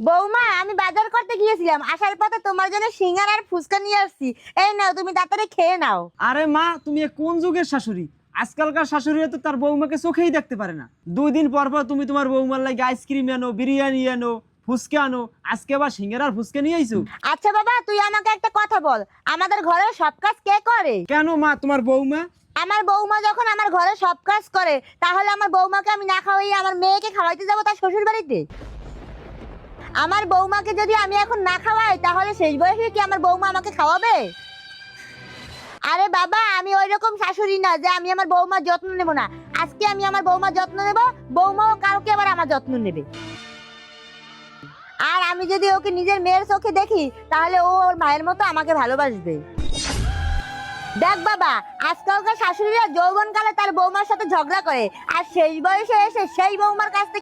বৌমা, আমি বাজার করতে গিয়েছিলাম, আসার পথে তোমার জন্য সিঙ্গারা আর ফুচকা নিয়ে আসছি। এই নাও, তুমি তাড়াতাড়ি খেয়ে নাও। আরে মা, তুমি এ কোন যুগের শাশুড়ি? আজকালকার শাশুড়িরা তো তার বৌমাকে চোখেই দেখতে পারে না। 2 দিন পর পর তুমি তোমার বৌমার লাগে আইসক্রিম আনো, বিরিয়ানি আনো, ফুচকা আনো, আজকে আবার সিঙ্গারা আর ফুচকা নিয়ে আইছো। আচ্ছা বাবা, তুই আমাকে একটা কথা বল, আমাদের ঘরের সব কাজ কে করে? কেন মা, তোমার বৌমা? আমার বৌমা যখন আমার ঘরে সব কাজ করে, তাহলে আমার বৌমাকে আমি না খাওয়াই আমার মেয়েকে খাওয়াইতে যাবো তার শ্বশুর বাড়িতে? আমার বৌমাকে যদি আমি এখন না খাওয়াই, তাহলে শেষ বয়সে কি আমার বৌমা আমাকে খাওয়াবে? আরে বাবা, আমি ওই রকম শাশুড়ি না যে আমি আমার বৌমার যত্ন নেব না। আজকে আমি আমার বৌমার যত্ন নেব, বৌমাও কালকে আবার আমার যত্ন নেবে। আর আমি যদি ওকে নিজের মেয়ের চোখে দেখি, তাহলে ও ওর মায়ের মতো আমাকে ভালোবাসবে। দেখ বাবা, আজকালকার শাশুড়িরা যৌবনকালে তার বৌমার সাথে ঝগড়া করে, আর শেষ বয়সে এসে সেই বৌমার কাছ থেকে